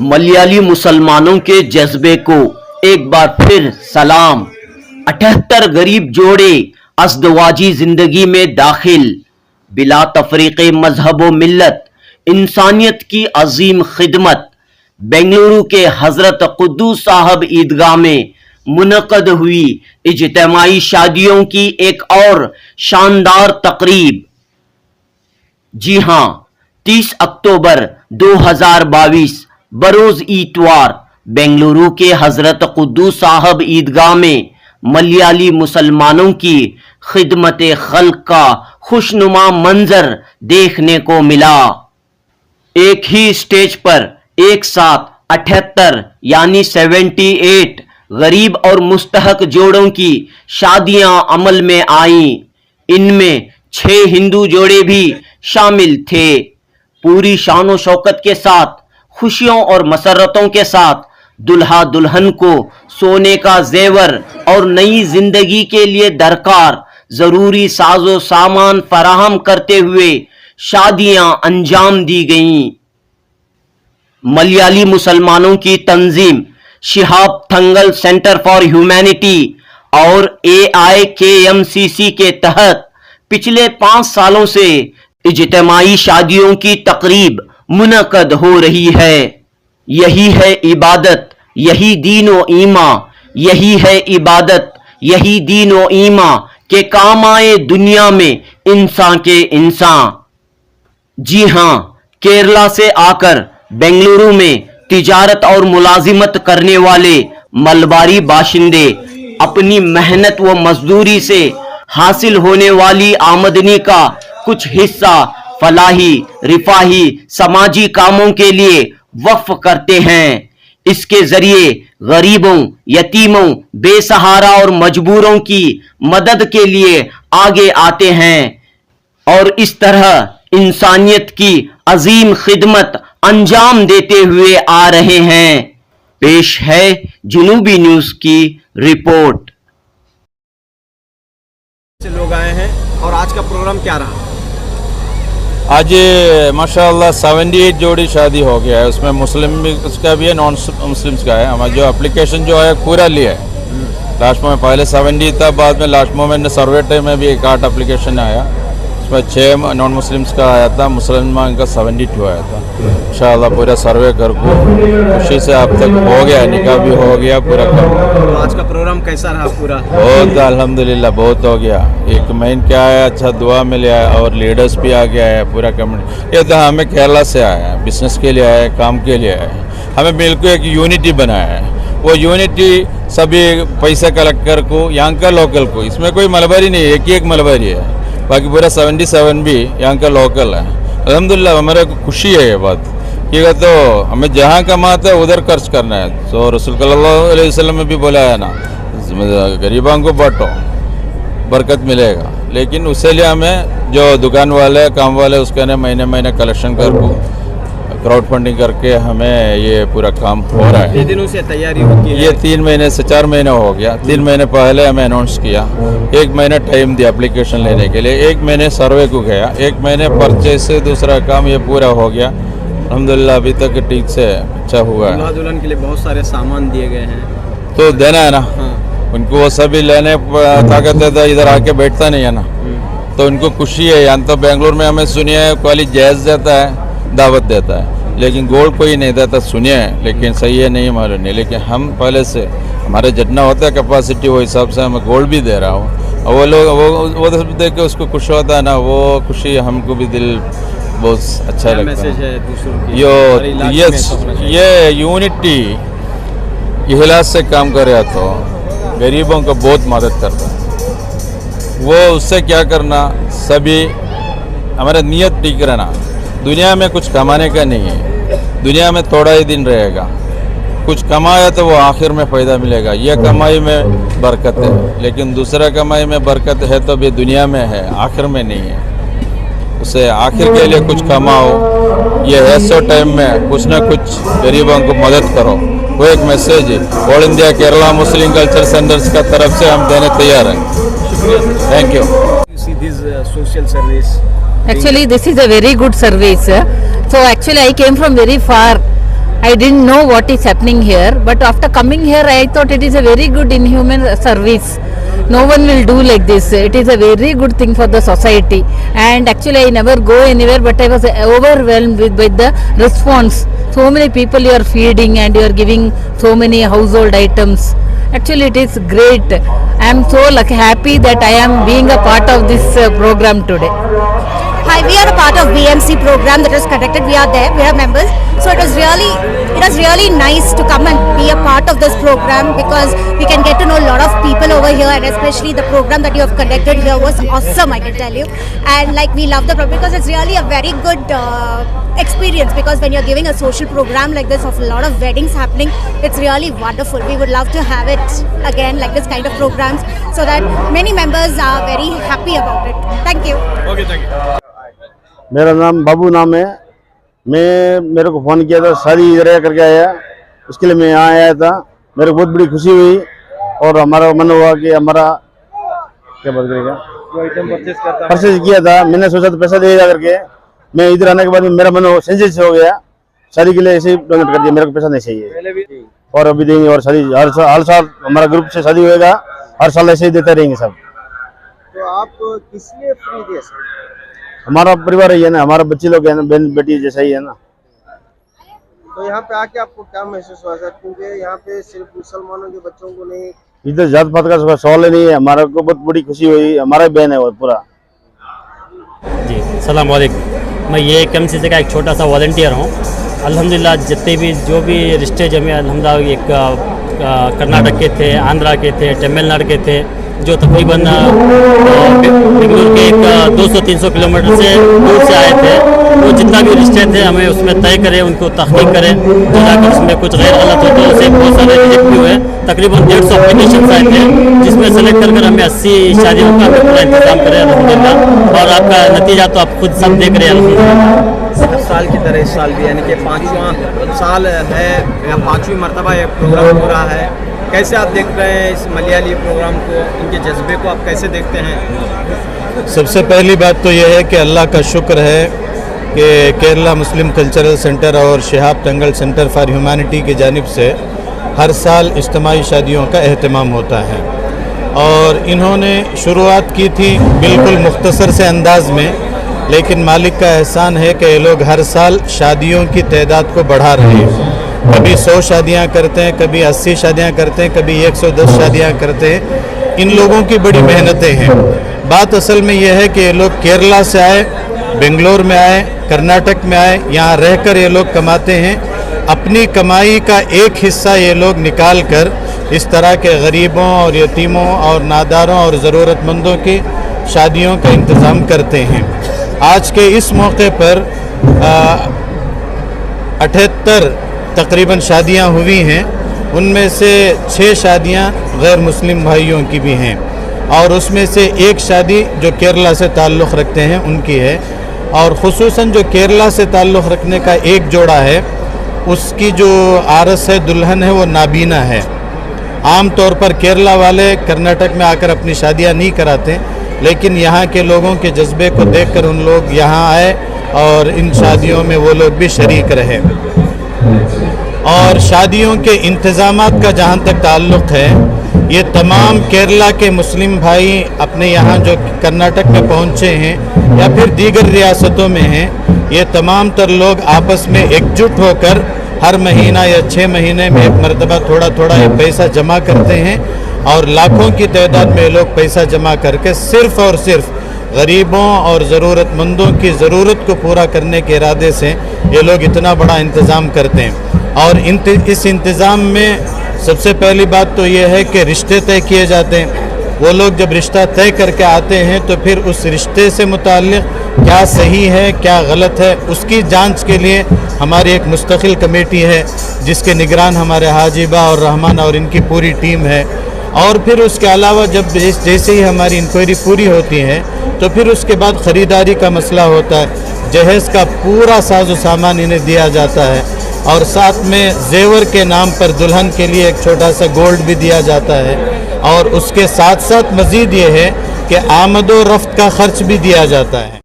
मलयाली मुसलमानों के जज्बे को एक बार फिर सलाम। 78 गरीब जोड़े अज़दवाजी जिंदगी में दाखिल। बिला तफरीक़े मजहब व मिल्लत इंसानियत की अजीम खिदमत। बेंगलुरु के हजरत खुद्दूस साहब ईदगाह में मुनक़द हुई इज्तिमाई शादियों की एक और शानदार तकरीब। जी हां, 30 अक्टूबर 2022 बरोज इतवार बेंगलुरु के हजरत खुद्दूस साहब ईदगाह में मलयाली मुसलमानों की खिदमत खल्क का खुशनुमा मंजर देखने को मिला। एक ही स्टेज पर एक साथ 78 यानी 78 गरीब और मुस्तहक जोड़ों की शादियां अमल में आईं। इनमें 6 हिंदू जोड़े भी शामिल थे। पूरी शान शौकत के साथ, खुशियों और मसरतों के साथ दुल्हा दुल्हन को सोने का जेवर और नई जिंदगी के लिए दरकार जरूरी साजो सामान फराहम करते हुए शादियां अंजाम दी गईं। मलयाली मुसलमानों की तंजीम Shihab Thangal centre for humanity और AIKMCC के तहत पिछले 5 सालों से इज्तिमाई शादियों की तकरीब मुनक़द हो रही है। यही है इबादत, यही दीन व ईमा, यही है इबादत, यही दीन व ईमा के काम आए दुनिया में इंसान के इंसान। जी हां, केरला से आकर बेंगलुरु में तिजारत और मुलाजिमत करने वाले मलबारी बाशिंदे अपनी मेहनत व मजदूरी से हासिल होने वाली आमदनी का कुछ हिस्सा फलाही, रिफाही, समाजी कामों के लिए वक्फ करते हैं। इसके जरिए गरीबों, यतीमों, बेसहारा और मजबूरों की मदद के लिए आगे आते हैं और इस तरह इंसानियत की अजीम खिदमत अंजाम देते हुए आ रहे हैं। पेश है जुनूबी न्यूज की रिपोर्ट। लोग आए हैं और आज का प्रोग्राम क्या रहा? आज माशाल्लाह 78 जोड़ी शादी हो गया है। उसमें मुस्लिम भी उसका भी है, नॉन मुस्लिम्स का है। हमारा जो एप्लीकेशन जो है पूरा लिया है। लास्ट में पहले 70 था, बाद में लास्ट मोमेंट सर्वे टाइम में भी एक 8 एप्लीकेशन आया। उसमें 6 नॉन मुस्लिम्स का आया था, मुसलमान का 72 आया था। इंशाअल्लाह पूरा सर्वे कर को खुशी से अब तक हो गया, निकाह भी हो गया पूरा कर। आज का प्रोग्राम कैसा रहा पूरा? बहुत अल्हम्दुलिल्लाह बहुत हो गया। एक मेन क्या है, अच्छा दुआ मिल गया और लीडर्स भी आ गया है पूरा कम्युनिटी। ये तो हमें केरला से आया है, बिजनेस के लिए आया है, काम के लिए आया है। हमें बिल्कुल एक यूनिटी बनाया है। वो यूनिटी सभी पैसा कलेक्ट कर को यहाँ का लोकल को, इसमें कोई मलबारी नहीं है, एक मलबारी है, बाकी पूरा 77 भी यहाँ का लोकल है। अल्हम्दुलिल्लाह हमारे को खुशी है ये बात कि तो हमें जहाँ कमाते हैं उधर खर्च करना है। तो रसूल सल्लल्लाहु अलैहि वसल्लम में भी बोला है ना, गरीबों को बांटो बरकत मिलेगा। लेकिन उससे लिए हमें जो दुकान वाले काम वाले उसके ने महीने महीने कलेक्शन कर को क्राउड फंडिंग करके हमें ये पूरा काम हो रहा है। कितने दिनों से तैयारी होती है? ये 3 महीने से 4 महीने हो गया। 3 महीने पहले हमें अनाउंस किया, 1 महीने टाइम दिया एप्लीकेशन लेने के लिए, 1 महीने सर्वे को गया, 1 महीने परचेज से दूसरा काम ये पूरा हो गया। अल्हम्दुलिल्लाह अभी तक ठीक से अच्छा हुआ है। दुल्हा दुल्हन के लिए बहुत सारे सामान दिए गए हैं, तो देना है ना। हाँ। उनको वो सभी लेने ताकत है तो इधर आके बैठता नहीं है ना, तो उनको खुशी है। यहाँ तो बेंगलुरु में हमें सुनिए कॉलेज जैज देता है, दावत देता है, लेकिन गोल्ड कोई नहीं देता। सुनिए लेकिन सही है नहीं मालूम नहीं, लेकिन हम पहले से हमारे जितना होता है कैपेसिटी वो हिसाब से हमें गोल्ड भी दे रहा हूँ। और वो लोग वो देख के उसको खुश होता है ना, वो खुशी हमको भी दिल बहुत अच्छा लगता है। ये यूनिटी इखलास से काम करे तो गरीबों को बहुत मदद करता है। वो उससे क्या करना, सभी हमारा नियत ठीक रहना। दुनिया में कुछ कमाने का नहीं है, दुनिया में थोड़ा ही दिन रहेगा। कुछ कमाया तो वो आखिर में फ़ायदा मिलेगा। ये कमाई में बरकत है, लेकिन दूसरा कमाई में बरकत है तो भी दुनिया में है, आखिर में नहीं है। उसे आखिर के लिए कुछ कमाओ। ये ऐसे टाइम में कुछ ना कुछ गरीबों को मदद करो, वो एक मैसेज है all India Kerala Muslim culture centres का तरफ से हम देने तैयार हैं। Thank you. Social service Actually, this is a very good service. So actually, I came from very far, I didn't know what is happening here, but after coming here, I thought it is a very good inhuman service. No one will do like this. It is a very good thing for the society. And actually, I never go anywhere, but I was overwhelmed with the response. So many people you are feeding and you are giving so many household items. Actually, it is great. I am so happy that I am being a part of this program today. Hi, we are a part of BMC program that was conducted. We are there, we are members. So it was really nice to come and be a part of this program because we can get to know a lot of people over here, and especially the program that you have conducted here was awesome, I can tell you. And like, we love the program because it's really a very good experience, because when you're giving a social program like this of a lot of weddings happening, it's really wonderful. We would love to have it again, like this kind of programs, so that many members are very happy about it. Thank you. Okay, thank you. मेरा नाम बाबू नाम है। मेरे को phone किया था, शादी इधर करके आया, उसके लिए मैं यहाँ आया था। मेरे को बहुत बड़ी खुशी हुई और हमारा मन हुआ कि हमारा क्या बात करेगा परचेज किया था। मैंने सोचा था पैसा देगा करके, मैं इधर आने के बाद मेरा मन सेंसिटिव हो गया। शादी के लिए ऐसे ही डोनेट कर दिया, मेरे को पैसा नहीं चाहिए और अभी देंगे। और शादी हर साल हमारा ग्रुप से शादी होएगा, हर साल ऐसे ही देते रहेंगे सब। तो आप किस लिए फ्री दे सकते? हमारा परिवार ही है ना, हमारा बच्चे लोग है ना, बहन बेटी जैसा ही है ना। तो यहाँ पे आके आपको क्या महसूस हुआ सर? क्योंकि यहाँ पे सिर्फ मुसलमानों के बच्चों को नहीं, इधर जात पात का सवाल नहीं है। हमारा को बहुत बड़ी खुशी हुई, हमारा बहन है वो पूरा। जी सलाम वालेकुम। मैं ये KMCC का एक छोटा सा वॉलंटियर हूँ। अल्हम्दुलिल्लाह जितने भी जो भी रिश्ते जमे अल्हम्दुलिल्लाह एक कर्नाटक के थे, आंध्रा के थे, तमिलनाडु के थे, जो तकरीबन बेंगलुरु के एक 200-300 किलोमीटर से दूर से आए थे। वो जितना भी रिश्ते थे हमें उसमें तय करें, उनको तहकीक करें, जो अगर उसमें कुछ गैर गलत हो तो उसे बहुत सारे रिजेक्ट भी हुए। तकरीबन 150 एप्लीकेशन आए थे, जिसमें सेलेक्ट कर हमें 80 शादियों का पूरा इंतजाम करें अल्हम्दुलिल्लाह। और आपका नतीजा तो आप खुद सब देख रहे हैं अल्हम्दुलिल्लाह। हर साल की तरह इस साल भी, यानी कि 5वां साल है या 5वीं मरतबा ये प्रोग्राम हो रहा है। कैसे आप देख रहे हैं इस मलयाली प्रोग्राम को, इनके जज्बे को आप कैसे देखते हैं? सबसे पहली बात तो यह है कि अल्लाह का शुक्र है कि केरला मुस्लिम कल्चरल सेंटर और शहाब तंगल सेंटर फॉर ह्यूमैनिटी की जानिब से हर साल इज्तिमाई शादियों का अहतमाम होता है। और इन्होंने शुरुआत की थी बिल्कुल मुख्तसर से अंदाज में, लेकिन मालिक का एहसान है कि ये लोग हर साल शादियों की तादाद को बढ़ा रहे हैं। कभी 100 शादियां करते हैं, कभी 80 शादियां करते हैं, कभी 110 शादियां करते हैं। इन लोगों की बड़ी मेहनतें हैं। बात असल में यह है कि ये लोग केरला से आए, बेंगलोर में आए, कर्नाटक में आए, यहाँ रहकर ये लोग कमाते हैं। अपनी कमाई का एक हिस्सा ये लोग निकाल कर इस तरह के गरीबों और यतीमों और नादारों और ज़रूरतमंदों की शादियों का इंतज़ाम करते हैं। आज के इस मौके पर 78 तकरीबन शादियां हुई हैं, उनमें से 6 शादियां गैर मुस्लिम भाइयों की भी हैं और उसमें से एक शादी जो केरला से ताल्लुक़ रखते हैं उनकी है। और ख़ुसूसन जो केरला से ताल्लुक़ रखने का एक जोड़ा है, उसकी जो आरस है, दुल्हन है, वो नाबीना है। आम तौर पर केरला वाले कर्नाटक में आकर अपनी शादियां नहीं कराते, लेकिन यहाँ के लोगों के जज्बे को देखकर उन लोग यहाँ आए और इन शादियों में वो लोग भी शरीक रहे। और शादियों के इंतज़ामात का जहाँ तक ताल्लुक़ है, ये तमाम केरला के मुस्लिम भाई अपने यहाँ जो कर्नाटक में पहुँचे हैं या फिर दीगर रियासतों में हैं, ये तमाम तर लोग आपस में एकजुट होकर हर महीना या 6 महीने में एक मरतबा थोड़ा थोड़ा ये पैसा जमा करते हैं और लाखों की तादाद में लोग पैसा जमा करके सिर्फ़ और सिर्फ गरीबों और ज़रूरतमंदों की ज़रूरत को पूरा करने के इरादे से ये लोग इतना बड़ा इंतज़ाम करते हैं। और इस इंतज़ाम में सबसे पहली बात तो ये है कि रिश्ते तय किए जाते हैं। वो लोग जब रिश्ता तय करके आते हैं तो फिर उस रिश्ते से मुताल्लिक़ क्या सही है क्या गलत है, उसकी जांच के लिए हमारी एक मुस्तकिल कमेटी है जिसके निगरान हमारे हाजिबा और रहमान और इनकी पूरी टीम है। और फिर उसके अलावा जब जैसे ही हमारी इंक्वायरी पूरी होती है तो फिर उसके बाद ख़रीदारी का मसला होता है। जहेज़ का पूरा साजो सामान इन्हें दिया जाता है और साथ में जेवर के नाम पर दुल्हन के लिए एक छोटा सा गोल्ड भी दिया जाता है। और उसके साथ साथ मज़ीद ये है कि आमद व रफ्त का ख़र्च भी दिया जाता है।